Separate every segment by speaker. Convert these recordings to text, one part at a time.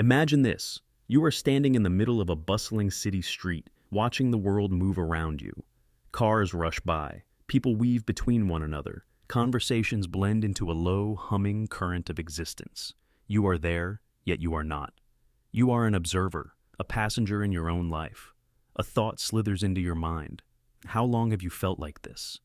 Speaker 1: Imagine this. You are standing in the middle of a bustling city street, watching the world move around you. Cars rush by, people weave between one another, conversations blend into a low, humming current of existence. You are there, yet you are not. You are an observer, a passenger in your own life. A thought slithers into your mind. How long have you felt like this?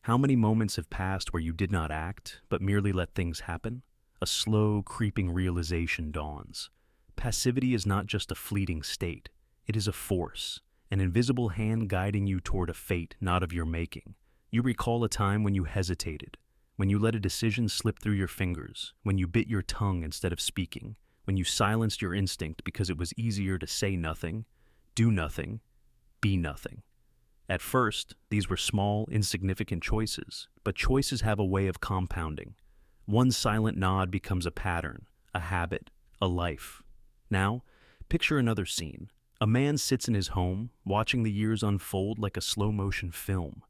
Speaker 1: How many moments have passed where you did not act, but merely let things happen? A slow, creeping realization dawns. Passivity is not just a fleeting state. It is a force, an invisible hand guiding you toward a fate not of your making. You recall a time when you hesitated, when you let a decision slip through your fingers, when you bit your tongue instead of speaking, when you silenced your instinct because it was easier to say nothing, do nothing, be nothing. At first, these were small, insignificant choices, but choices have a way of compounding. One silent nod becomes a pattern, a habit, a life. Now, picture another scene. A man sits in his home, watching the years unfold like a slow-motion film.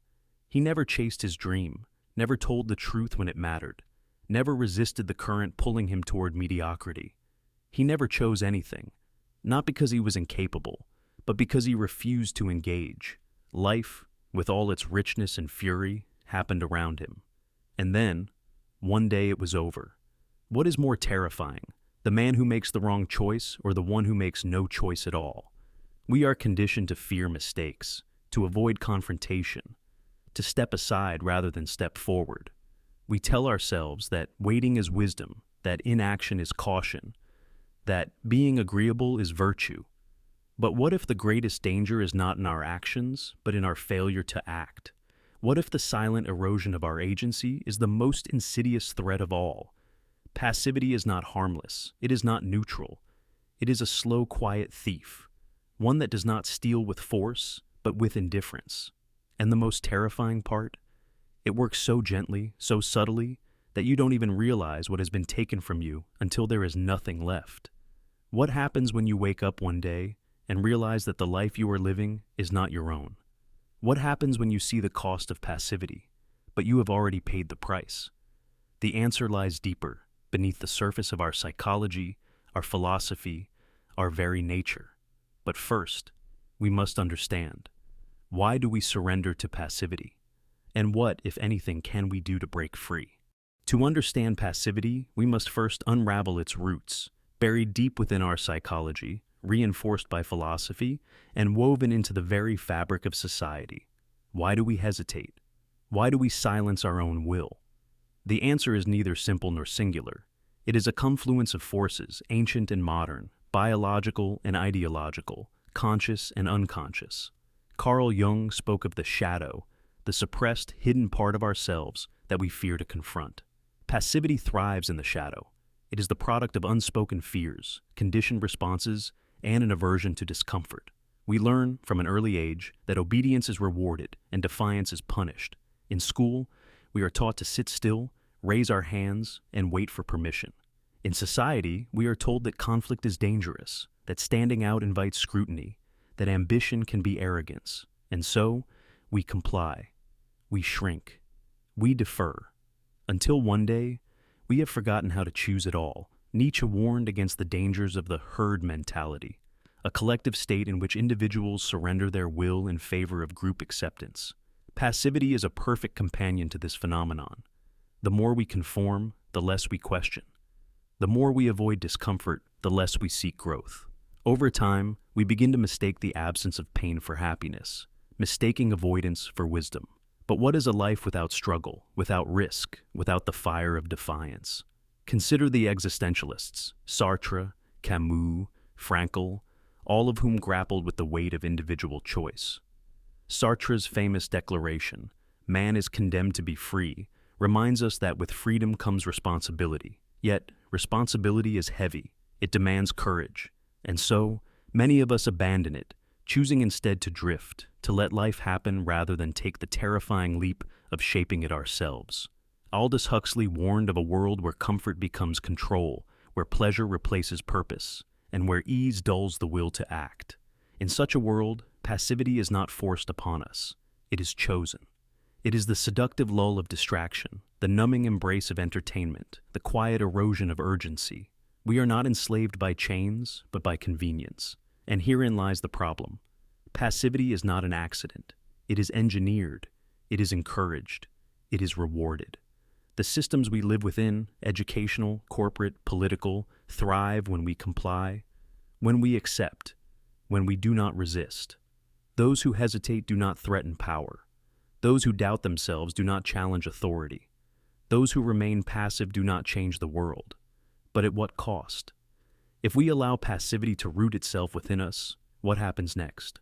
Speaker 1: He never chased his dream, never told the truth when it mattered, never resisted the current pulling him toward mediocrity. He never chose anything, not because he was incapable, but because he refused to engage. Life, with all its richness and fury, happened around him. And then, one day it was over. What is more terrifying, the man who makes the wrong choice or the one who makes no choice at all? We are conditioned to fear mistakes, to avoid confrontation, to step aside rather than step forward. We tell ourselves that waiting is wisdom, that inaction is caution, that being agreeable is virtue. But what if the greatest danger is not in our actions, but in our failure to act? What if the silent erosion of our agency is the most insidious threat of all? Passivity is not harmless. It is not neutral. It is a slow, quiet thief, one that does not steal with force, but with indifference. And the most terrifying part? It works so gently, so subtly, that you don't even realize what has been taken from you until there is nothing left. What happens when you wake up one day and realize that the life you are living is not your own? What happens when you see the cost of passivity, but you have already paid the price? The answer lies deeper, beneath the surface of our psychology, our philosophy, our very nature. But first, we must understand, why do we surrender to passivity? And what, if anything, can we do to break free? To understand passivity, we must first unravel its roots, buried deep within our psychology, reinforced by philosophy, and woven into the very fabric of society. Why do we hesitate? Why do we silence our own will? The answer is neither simple nor singular. It is a confluence of forces, ancient and modern, biological and ideological, conscious and unconscious. Carl Jung spoke of the shadow, the suppressed, hidden part of ourselves that we fear to confront. Passivity thrives in the shadow. It is the product of unspoken fears, conditioned responses, and an aversion to discomfort. We learn from an early age that obedience is rewarded and defiance is punished. In school, we are taught to sit still, raise our hands, and wait for permission. In society, we are told that conflict is dangerous, that standing out invites scrutiny, that ambition can be arrogance. And so, we comply, we shrink, we defer, until one day, we have forgotten how to choose at all. Nietzsche warned against the dangers of the herd mentality, a collective state in which individuals surrender their will in favor of group acceptance. Passivity is a perfect companion to this phenomenon. The more we conform, the less we question. The more we avoid discomfort, the less we seek growth. Over time, we begin to mistake the absence of pain for happiness, mistaking avoidance for wisdom. But what is a life without struggle, without risk, without the fire of defiance? Consider the existentialists, Sartre, Camus, Frankl, all of whom grappled with the weight of individual choice. Sartre's famous declaration, "Man is condemned to be free," reminds us that with freedom comes responsibility. Yet, responsibility is heavy. It demands courage. And so, many of us abandon it, choosing instead to drift, to let life happen rather than take the terrifying leap of shaping it ourselves. Aldous Huxley warned of a world where comfort becomes control, where pleasure replaces purpose, and where ease dulls the will to act. In such a world, passivity is not forced upon us. It is chosen. It is the seductive lull of distraction, the numbing embrace of entertainment, the quiet erosion of urgency. We are not enslaved by chains, but by convenience. And herein lies the problem. Passivity is not an accident. It is engineered. It is encouraged. It is rewarded. The systems we live within, educational, corporate, political, thrive when we comply, when we accept, when we do not resist. Those who hesitate do not threaten power. Those who doubt themselves do not challenge authority. Those who remain passive do not change the world. But at what cost? If we allow passivity to root itself within us, what happens next?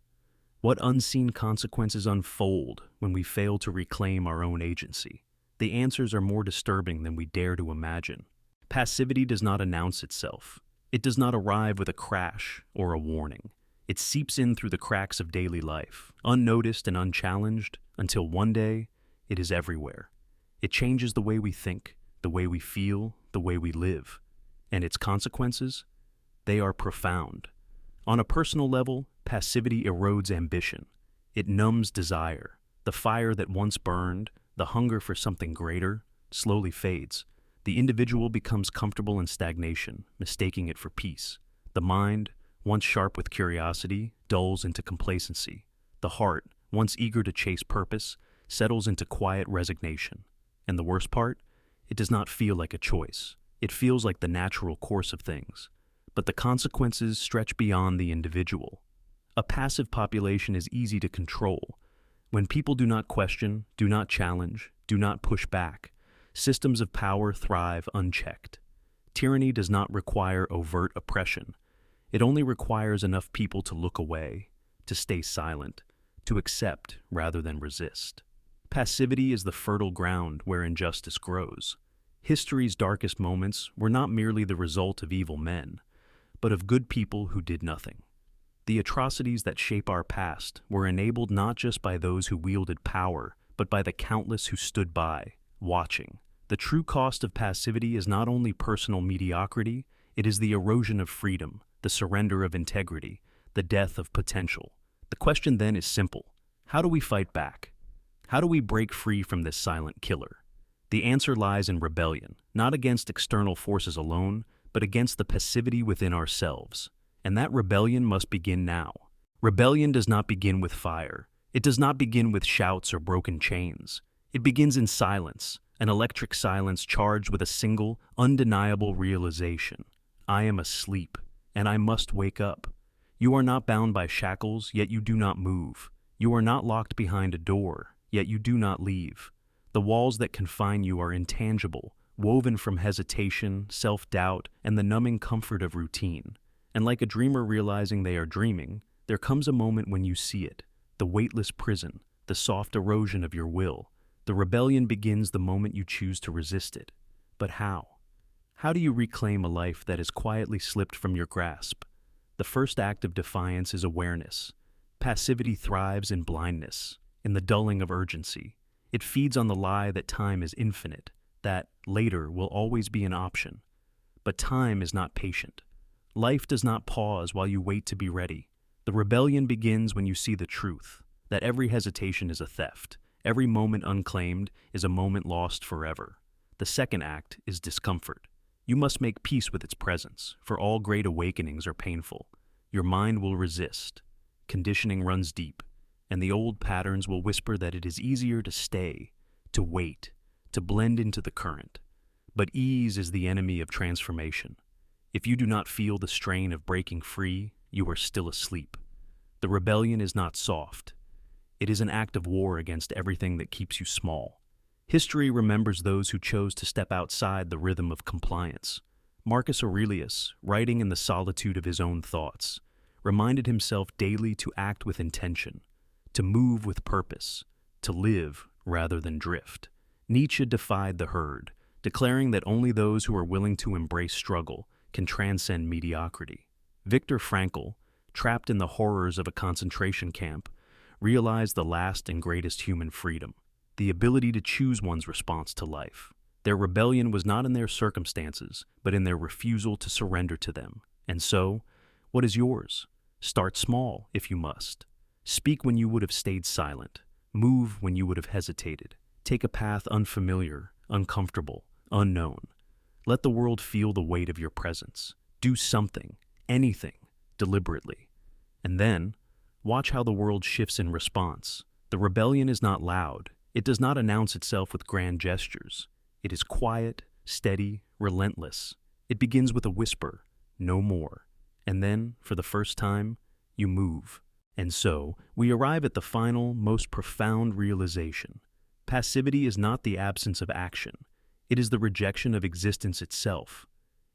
Speaker 1: What unseen consequences unfold when we fail to reclaim our own agency? The answers are more disturbing than we dare to imagine. Passivity does not announce itself. It does not arrive with a crash or a warning. It seeps in through the cracks of daily life, unnoticed and unchallenged, until one day it is everywhere. It changes the way we think, the way we feel, the way we live. And its consequences? They are profound. On a personal level, passivity erodes ambition. It numbs desire. The fire that once burned, the hunger for something greater, slowly fades. The individual becomes comfortable in stagnation, mistaking it for peace. The mind, once sharp with curiosity, dulls into complacency. The heart, once eager to chase purpose, settles into quiet resignation. And the worst part? It does not feel like a choice. It feels like the natural course of things. But the consequences stretch beyond the individual. A passive population is easy to control. When people do not question, do not challenge, do not push back, systems of power thrive unchecked. Tyranny does not require overt oppression. It only requires enough people to look away, to stay silent, to accept rather than resist. Passivity is the fertile ground where injustice grows. History's darkest moments were not merely the result of evil men, but of good people who did nothing. The atrocities that shape our past were enabled not just by those who wielded power, but by the countless who stood by, watching. The true cost of passivity is not only personal mediocrity, it is the erosion of freedom, the surrender of integrity, the death of potential. The question then is simple. How do we fight back? How do we break free from this silent killer? The answer lies in rebellion, not against external forces alone, but against the passivity within ourselves. And that rebellion must begin now. Rebellion does not begin with fire. It does not begin with shouts or broken chains. It begins in silence, an electric silence charged with a single, undeniable realization. I am asleep, and I must wake up. You are not bound by shackles, yet you do not move. You are not locked behind a door, yet you do not leave. The walls that confine you are intangible, woven from hesitation, self-doubt, and the numbing comfort of routine. And like a dreamer realizing they are dreaming, there comes a moment when you see it, the weightless prison, the soft erosion of your will. The rebellion begins the moment you choose to resist it. But how? How do you reclaim a life that has quietly slipped from your grasp? The first act of defiance is awareness. Passivity thrives in blindness, in the dulling of urgency. It feeds on the lie that time is infinite, that later will always be an option. But time is not patient. Life does not pause while you wait to be ready. The rebellion begins when you see the truth, that every hesitation is a theft, every moment unclaimed is a moment lost forever. The second act is discomfort. You must make peace with its presence, for all great awakenings are painful. Your mind will resist. Conditioning runs deep, and the old patterns will whisper that it is easier to stay, to wait, to blend into the current. But ease is the enemy of transformation. If you do not feel the strain of breaking free, you are still asleep. The rebellion is not soft. It is an act of war against everything that keeps you small. History remembers those who chose to step outside the rhythm of compliance. Marcus Aurelius, writing in the solitude of his own thoughts, reminded himself daily to act with intention, to move with purpose, to live rather than drift. Nietzsche defied the herd, declaring that only those who are willing to embrace struggle can transcend mediocrity. Viktor Frankl, trapped in the horrors of a concentration camp, realized the last and greatest human freedom, the ability to choose one's response to life. Their rebellion was not in their circumstances, but in their refusal to surrender to them. And so, what is yours? Start small, if you must. Speak when you would have stayed silent. Move when you would have hesitated. Take a path unfamiliar, uncomfortable, unknown. Let the world feel the weight of your presence. Do something, anything, deliberately. And then, watch how the world shifts in response. The rebellion is not loud. It does not announce itself with grand gestures. It is quiet, steady, relentless. It begins with a whisper, no more. And then, for the first time, you move. And so, we arrive at the final, most profound realization. Passivity is not the absence of action. It is the rejection of existence itself.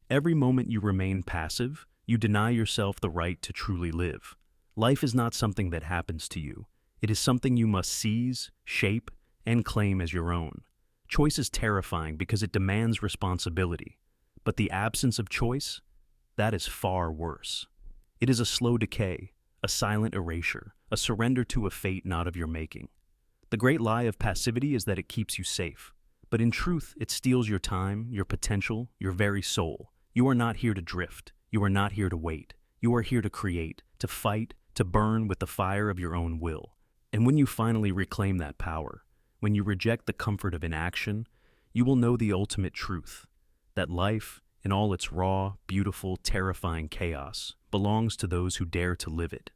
Speaker 1: Every moment you remain passive, you deny yourself the right to truly live. Life is not something that happens to you. It is something you must seize, shape, and claim as your own. Choice is terrifying because it demands responsibility. But the absence of choice, that is far worse. It is a slow decay, a silent erasure, a surrender to a fate not of your making. The great lie of passivity is that it keeps you safe. But in truth, it steals your time, your potential, your very soul. You are not here to drift. You are not here to wait. You are here to create, to fight, to burn with the fire of your own will. And when you finally reclaim that power, when you reject the comfort of inaction, you will know the ultimate truth, that life, in all its raw, beautiful, terrifying chaos, belongs to those who dare to live it.